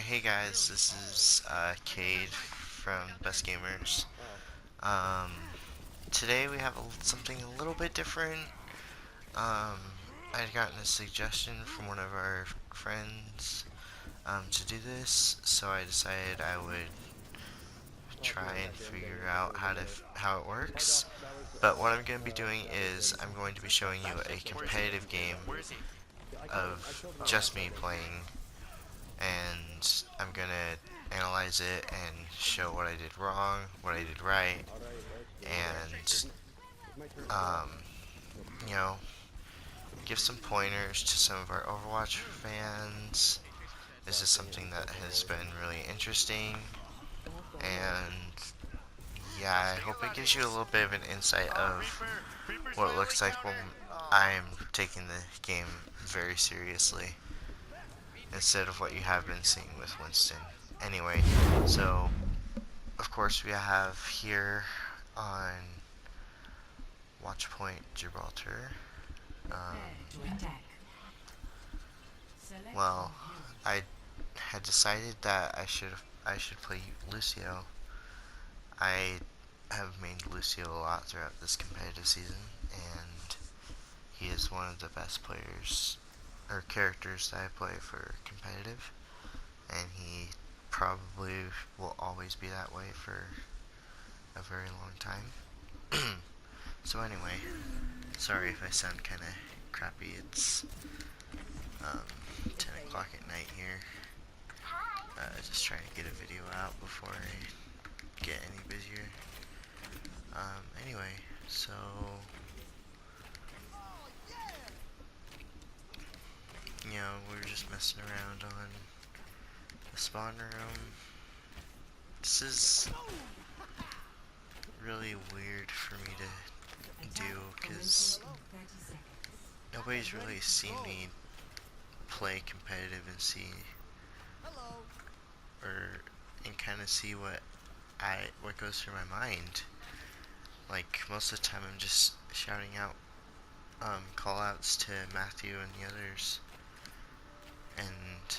Hey guys, this is Cade from Best Gamers. Um, Today we have something a little bit different. Um, I'd gotten a suggestion from one of our friends to do this, so I decided I would try and figure out how it works. But what I'm going to be doing is I'm going to be showing you a competitive game of just me playing, and I'm gonna analyze it and show what I did wrong, what I did right, and um, you know, give some pointers to some of our Overwatch fans. This is something that has been really interesting, and yeah, I hope it gives you a little bit of an insight of what it looks like when I'm taking the game very seriously instead of what you have been seeing with Winston. Anyway, so of course we have here on Watchpoint Gibraltar. Um, well, I had decided that I should play Lucio. I have mained Lucio a lot throughout this competitive season, and he is one of the best players or characters that I play for competitive, and he probably will always be that way for a very long time. So anyway, sorry if I sound kind of crappy. It's 10 o'clock at night here. Just trying to get a video out before I get any busier. Anyway, so we were just messing around on the spawn room. This is really weird for me to do because nobody's really seen me play competitive and see or and kind of see what goes through my mind. Like most of the time, I'm just shouting out call outs to Matthew and the others, and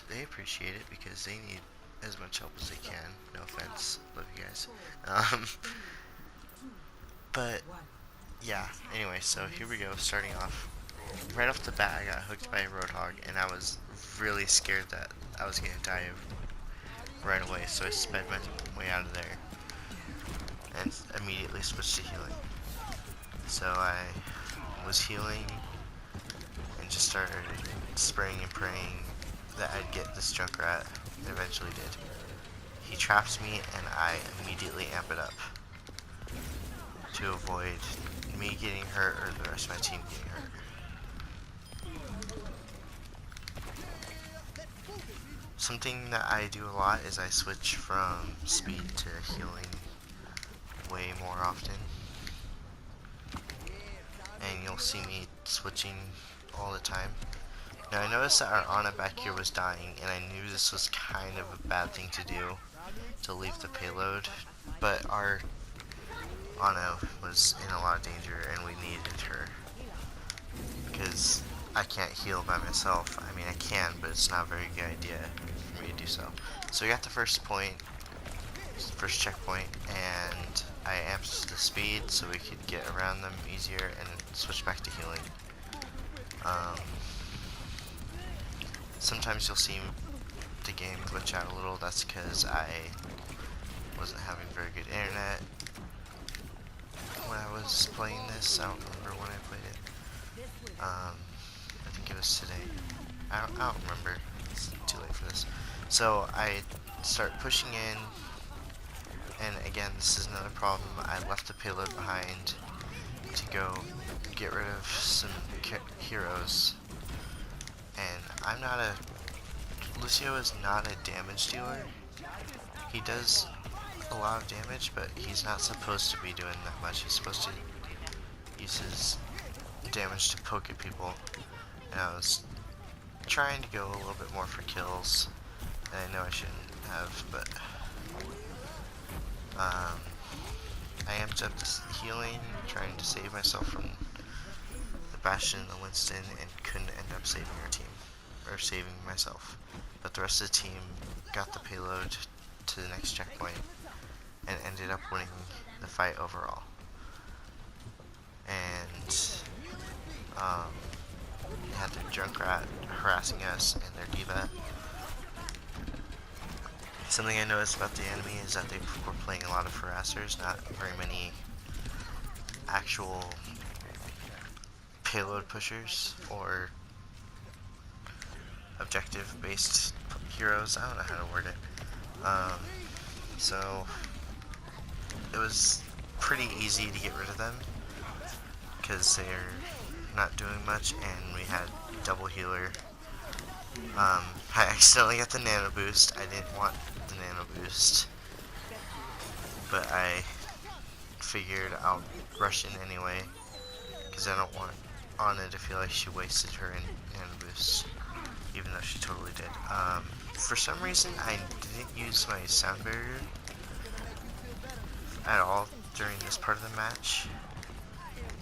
they appreciate it because they need as much help as they can. No offense, love you guys. But yeah. Anyway, so here we go. Starting off, right off the bat, I got hooked by a roadhog, and I was really scared that I was gonna die right away. So I sped my way out of there and immediately switched to healing. So I was healing and just started spraying and praying that I'd get this Junkrat, and eventually did. He traps me, and I immediately amp it up to avoid me getting hurt or the rest of my team getting hurt. Something that I do a lot is I switch from speed to healing way more often. And you'll see me switching all the time. Now I noticed that our Ana back here was dying, and I knew this was kind of a bad thing to do, to leave the payload, but our Ana was in a lot of danger and we needed her, because I can't heal by myself. I mean, I can, but it's not a very good idea for me to do so. So we got the first checkpoint, and I amped the speed so we could get around them easier and switch back to healing. Sometimes you'll see the game glitch out a little. That's because I wasn't having very good internet when I was playing this. I don't remember when I played it. I think it was today. I don't remember. It's too late for this. So I start pushing in, and again, this is another problem. I left the payload behind to go get rid of some heroes, and Lucio is not a damage dealer. He does a lot of damage, but he's not supposed to be doing that much. He's supposed to use his damage to poke at people, and I was trying to go a little bit more for kills, and I know I shouldn't have, but I amped up this healing, trying to save myself from the Bastion and the Winston, and couldn't end up saving our team. or saving myself, but the rest of the team got the payload to the next checkpoint and ended up winning the fight overall. And they had their Junkrat harassing us and their D.Va. Something I noticed about the enemy is that they were playing a lot of harassers, not very many actual payload pushers or objective-based heroes. I don't know how to word it. So it was pretty easy to get rid of them because they're not doing much, and we had double healer. I accidentally got the nano boost. I didn't want the nano boost, but I figured I'll rush in anyway because I don't want Anna to feel like she wasted her nano boost, even though she totally did. For some reason, I didn't use my sound barrier at all during this part of the match,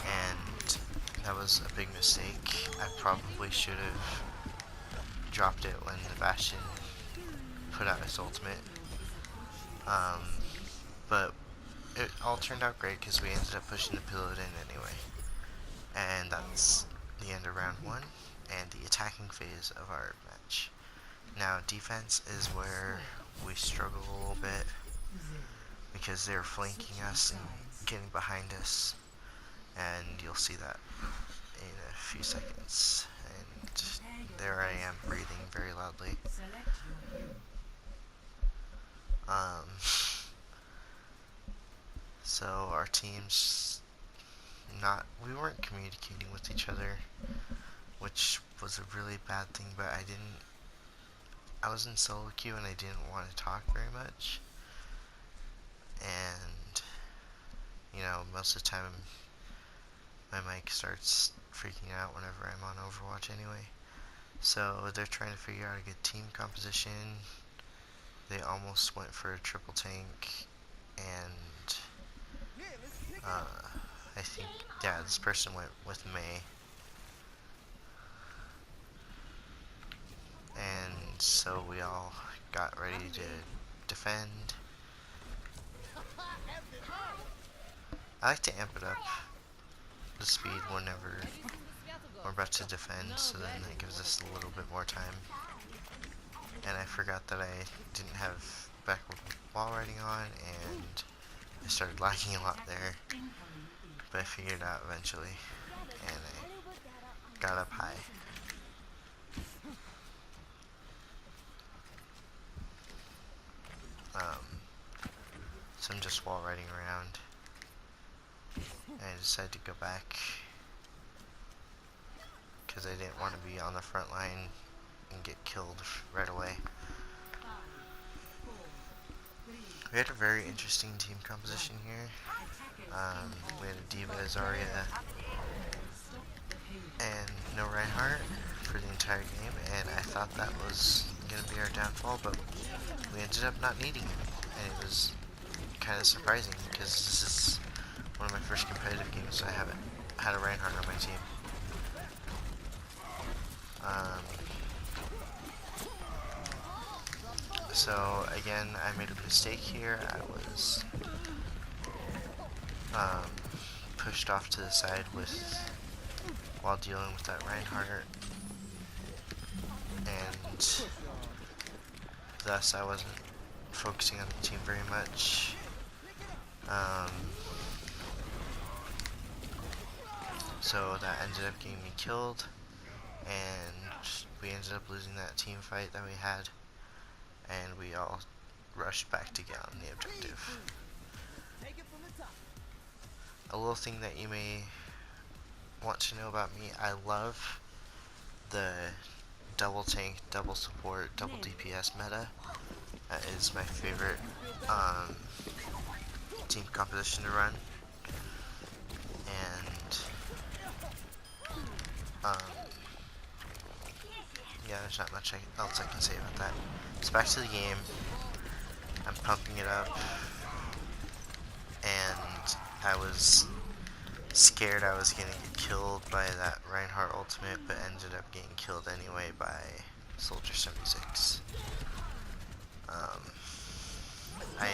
and that was a big mistake. I probably should have dropped it when the Bastion put out his ultimate, but it all turned out great because we ended up pushing the payload in anyway. And that's the end of round 1 and the attacking phase of our match. Now defense is where we struggle a little bit because they're flanking us and getting behind us, and you'll see that in a few seconds. And there I am breathing very loudly. So our teams we weren't communicating with each other, which was a really bad thing, but I was in solo queue and I didn't want to talk very much, and most of the time my mic starts freaking out whenever I'm on Overwatch anyway. So they're trying to figure out a good team composition. They almost went for a triple tank, and I think, yeah, this person went with May. And so we all got ready to defend. I like to amp it up, the speed, whenever we're about to defend, so then that gives us a little bit more time. And I forgot that I didn't have backward wall riding on, and I started lagging a lot there, but I figured it out eventually, and I got up high. So I'm just wall riding around, and I decided to go back because I didn't want to be on the front line and get killed right away. We had a very interesting team composition here. We had a D.Va, Zarya, and no Reinhardt for the entire game, and I thought that was going to be our downfall, but we ended up not needing him, and it was kind of surprising because this is one of my first competitive games, so I haven't had a Reinhardt on my team. So again, I made a mistake here. I was pushed off to the side while dealing with that Reinhardt, and thus I wasn't focusing on the team very much. So that ended up getting me killed, and we ended up losing that team fight that we had, and we all rushed back to get on the objective. A little thing that you may want to know about me, I love the double tank, double support, double DPS meta. That is my favorite team composition to run. And yeah, there's not much else I can say about that. So back to the game. I'm pumping it up, and I was scared I was gonna get killed by that Reinhardt ultimate, but ended up getting killed anyway by Soldier 76. I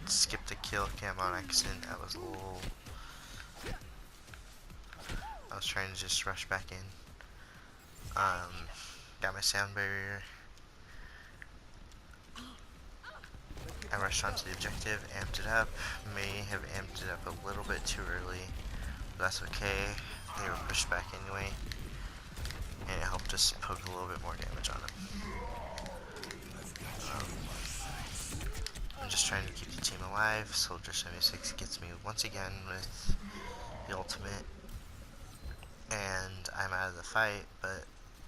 skipped a kill cam on accident. I was trying to just rush back in. Got my sound barrier. I rushed onto the objective, amped it up. May have amped it up a little bit too early, but that's okay. They were pushed back anyway, and it helped us poke a little bit more damage on them. I'm just trying to keep the team alive. Soldier 76 gets me once again with the ultimate, and I'm out of the fight, but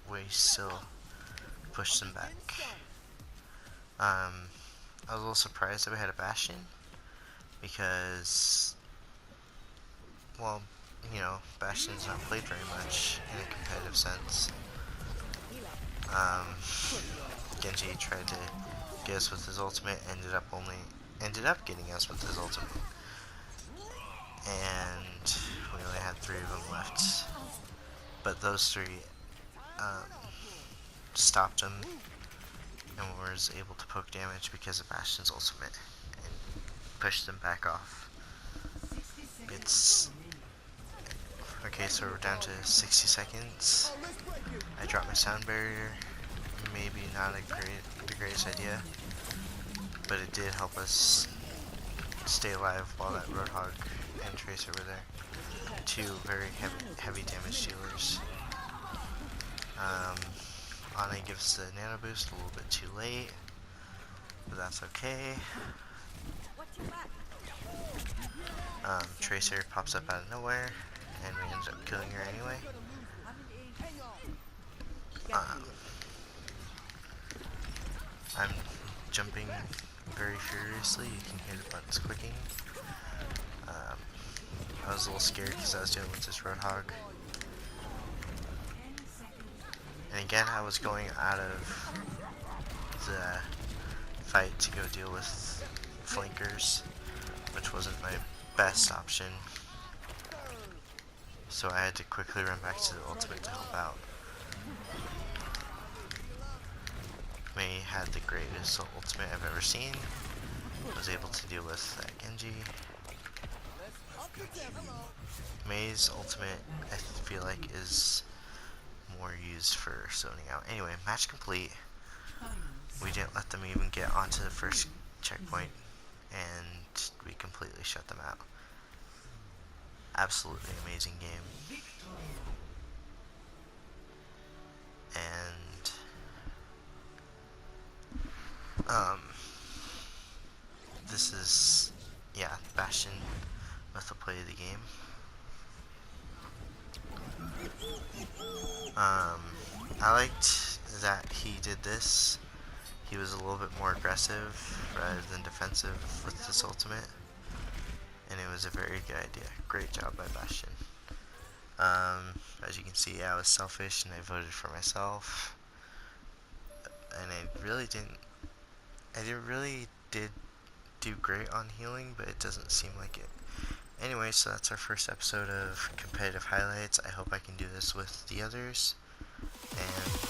we still pushed them back. I was a little surprised that we had a Bastion, because, well, you know, Bastion's not played very much in a competitive sense. Genji tried to get us with his ultimate, ended up getting us with his ultimate. And we only had 3 of them left. But those 3 stopped him and was able to poke damage because of Bastion's ultimate and pushed them back off. Okay, so we're down to 60 seconds. I dropped my sound barrier. Maybe not the greatest idea, but it did help us stay alive while that Roadhog and Tracer were there. 2 very heavy damage dealers. Ana gives the nano boost a little bit too late, but that's okay. Tracer pops up out of nowhere, and we end up killing her anyway. I'm jumping very furiously. You can hear the buttons clicking. I was a little scared because I was dealing with this Roadhog. And again, I was going out of the fight to go deal with flankers, which wasn't my best option. So I had to quickly run back to the ultimate to help out. May had the greatest ultimate I've ever seen. Was able to deal with that Genji. May's ultimate, I feel like, is more used for zoning out. Anyway, match complete. We didn't let them even get onto the first checkpoint, and we completely shut them out. Absolutely amazing game. And this is, yeah, Bastion with the play of the game. I liked that he did this. He was a little bit more aggressive rather than defensive with this ultimate, and it was a very good idea. Great job by Bastion. As you can see, I was selfish and I voted for myself, and I really did do great on healing, but it doesn't seem like it. Anyway, so that's our first episode of competitive highlights. I hope I can do this with the others, and